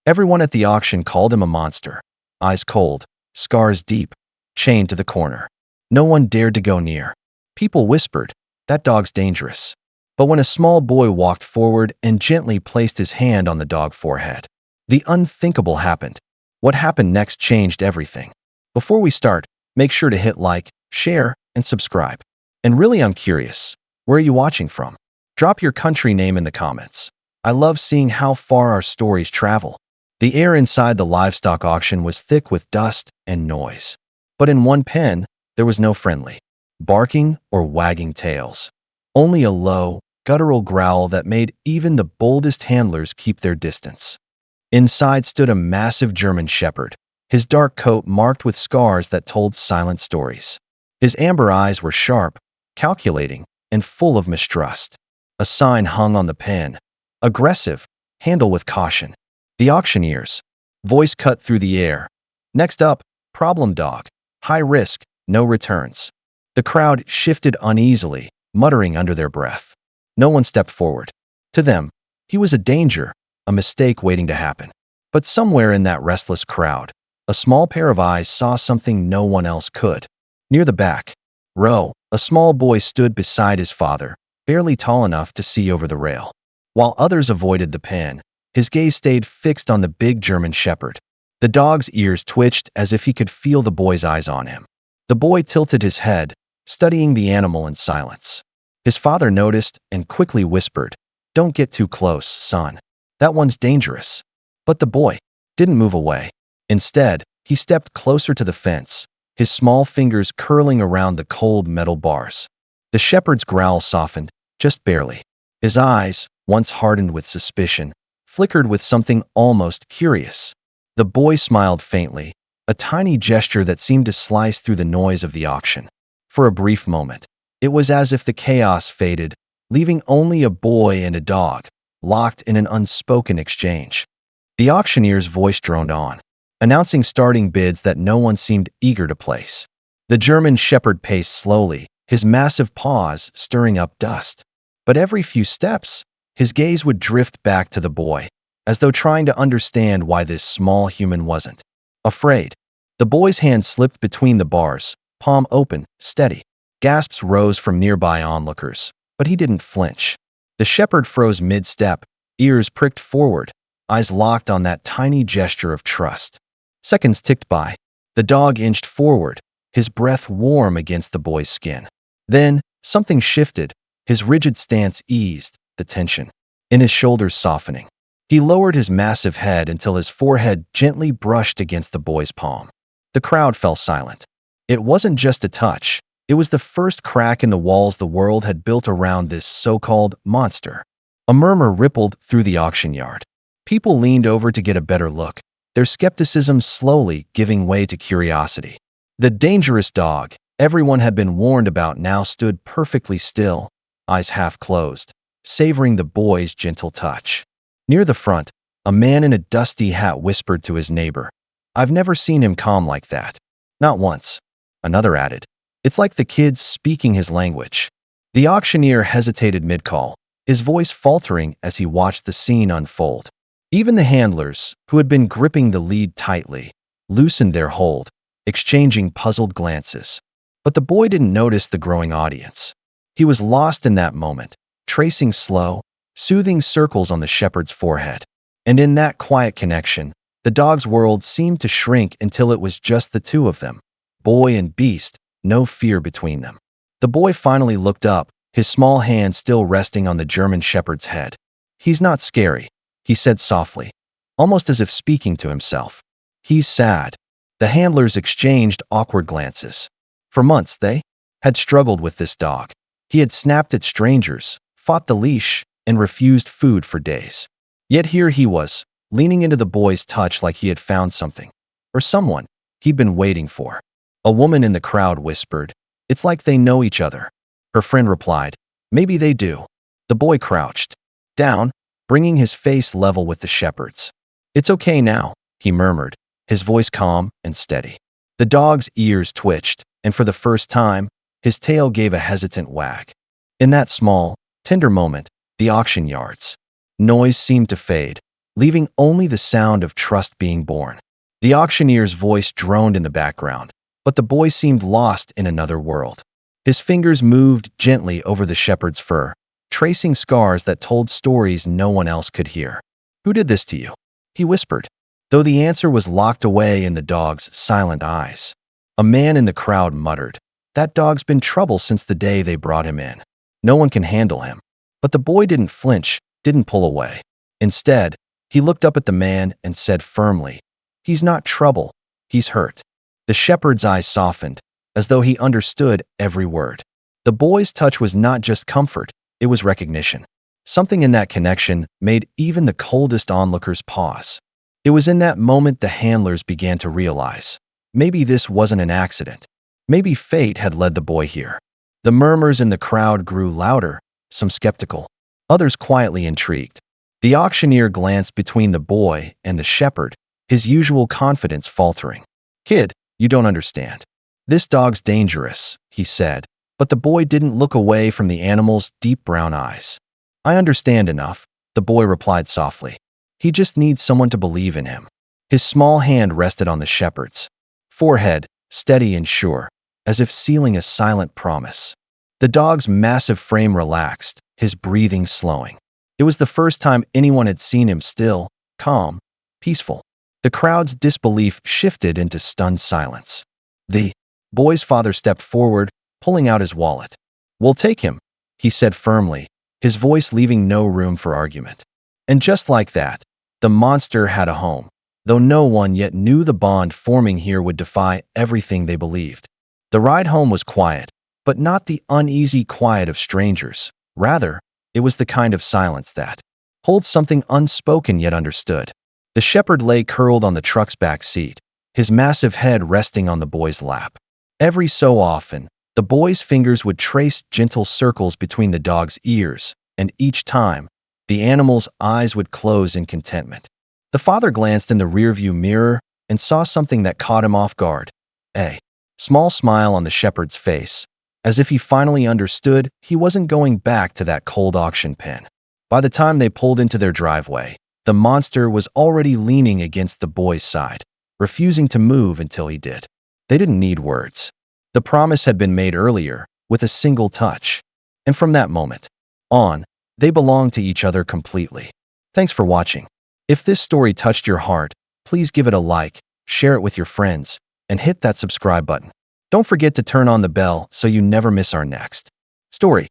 Everyone at the auction called him a monster. Eyes cold, scars deep, chained to the corner. No one dared to go near. People whispered, "That dog's dangerous." But when a small boy walked forward and gently placed his hand on the dog's forehead, the unthinkable happened. What happened next changed everything. Before we start, make sure to hit like, share, and subscribe. And really, I'm curious, where are you watching from? Drop your country name in the comments. I love seeing how far our stories travel. The air inside the livestock auction was thick with dust and noise. But in one pen, there was no friendly barking or wagging tails. Only a low, guttural growl that made even the boldest handlers keep their distance. Inside stood a massive German shepherd, his dark coat marked with scars that told silent stories. His amber eyes were sharp, calculating, and full of mistrust. A sign hung on the pen: aggressive, handle with caution. The auctioneer's voice cut through the air. Next up, problem dog. High risk, no returns. The crowd shifted uneasily, muttering under their breath. No one stepped forward. To them, he was a danger, a mistake waiting to happen. But somewhere in that restless crowd, a small pair of eyes saw something no one else could. Near the back row, a small boy stood beside his father, barely tall enough to see over the rail. While others avoided the pen, his gaze stayed fixed on the big German shepherd. The dog's ears twitched as if he could feel the boy's eyes on him. The boy tilted his head, studying the animal in silence. His father noticed and quickly whispered, "Don't get too close, son. That one's dangerous." But the boy didn't move away. Instead, he stepped closer to the fence, his small fingers curling around the cold metal bars. The shepherd's growl softened, just barely. His eyes, once hardened with suspicion, flickered with something almost curious. The boy smiled faintly, a tiny gesture that seemed to slice through the noise of the auction. For a brief moment, it was as if the chaos faded, leaving only a boy and a dog, locked in an unspoken exchange. The auctioneer's voice droned on, announcing starting bids that no one seemed eager to place. The German shepherd paced slowly, his massive paws stirring up dust. But every few steps, his gaze would drift back to the boy, as though trying to understand why this small human wasn't afraid. The boy's hand slipped between the bars, palm open, steady. Gasps rose from nearby onlookers, but he didn't flinch. The shepherd froze mid-step, ears pricked forward, eyes locked on that tiny gesture of trust. Seconds ticked by. The dog inched forward, his breath warm against the boy's skin. Then, something shifted. His rigid stance eased, the tension in his shoulders softening. He lowered his massive head until his forehead gently brushed against the boy's palm. The crowd fell silent. It wasn't just a touch. It was the first crack in the walls the world had built around this so-called monster. A murmur rippled through the auction yard. People leaned over to get a better look, their skepticism slowly giving way to curiosity. The dangerous dog everyone had been warned about now stood perfectly still, eyes half closed, savoring the boy's gentle touch. Near the front, a man in a dusty hat whispered to his neighbor, "I've never seen him calm like that." "Not once." Another added, "It's like the kid's speaking his language." The auctioneer hesitated mid-call, his voice faltering as he watched the scene unfold. Even the handlers, who had been gripping the lead tightly, loosened their hold, exchanging puzzled glances. But the boy didn't notice the growing audience. He was lost in that moment, tracing slow, soothing circles on the shepherd's forehead. And in that quiet connection, the dog's world seemed to shrink until it was just the two of them, boy and beast, no fear between them. The boy finally looked up, his small hand still resting on the German shepherd's head. "He's not scary," he said softly, almost as if speaking to himself. "He's sad." The handlers exchanged awkward glances. For months, they had struggled with this dog. He had snapped at strangers, fought the leash, and refused food for days. Yet here he was, leaning into the boy's touch like he had found something, or someone, he'd been waiting for. A woman in the crowd whispered, "It's like they know each other." Her friend replied, "Maybe they do." The boy crouched down, bringing his face level with the shepherd's. "It's okay now," he murmured, his voice calm and steady. The dog's ears twitched, and for the first time, his tail gave a hesitant wag. In that small, tender moment, the auction yard's noise seemed to fade. leaving only the sound of trust being born. The auctioneer's voice droned in the background, but the boy seemed lost in another world. His fingers moved gently over the shepherd's fur, tracing scars that told stories no one else could hear. "Who did this to you?" he whispered, though the answer was locked away in the dog's silent eyes. A man in the crowd muttered, "That dog's been trouble since the day they brought him in. No one can handle him." But the boy didn't flinch, didn't pull away. Instead, he looked up at the man and said firmly, "He's not trouble, he's hurt." The shepherd's eyes softened, as though he understood every word. The boy's touch was not just comfort, it was recognition. Something in that connection made even the coldest onlookers pause. It was in that moment the handlers began to realize, maybe this wasn't an accident. Maybe fate had led the boy here. The murmurs in the crowd grew louder, some skeptical, others quietly intrigued. The auctioneer glanced between the boy and the shepherd, his usual confidence faltering. "Kid, you don't understand. This dog's dangerous," he said, but the boy didn't look away from the animal's deep brown eyes. "I understand enough," the boy replied softly. "He just needs someone to believe in him." His small hand rested on the shepherd's forehead, steady and sure, as if sealing a silent promise. The dog's massive frame relaxed, his breathing slowing. It was the first time anyone had seen him still, calm, peaceful. The crowd's disbelief shifted into stunned silence. The boy's father stepped forward, pulling out his wallet. "We'll take him," he said firmly, his voice leaving no room for argument. And just like that, the monster had a home, though no one yet knew the bond forming here would defy everything they believed. The ride home was quiet, but not the uneasy quiet of strangers. Rather, it was the kind of silence that holds something unspoken yet understood. The shepherd lay curled on the truck's back seat, his massive head resting on the boy's lap. Every so often, the boy's fingers would trace gentle circles between the dog's ears, and each time, the animal's eyes would close in contentment. The father glanced in the rearview mirror and saw something that caught him off guard. A small smile on the shepherd's face, as if he finally understood he wasn't going back to that cold auction pen. By the time they pulled into their driveway, the monster was already leaning against the boy's side, refusing to move until he did. They didn't need words. The promise had been made earlier, with a single touch. And from that moment on, they belonged to each other completely. Thanks for watching. If this story touched your heart, please give it a like, share it with your friends, and hit that subscribe button. Don't forget to turn on the bell so you never miss our next story.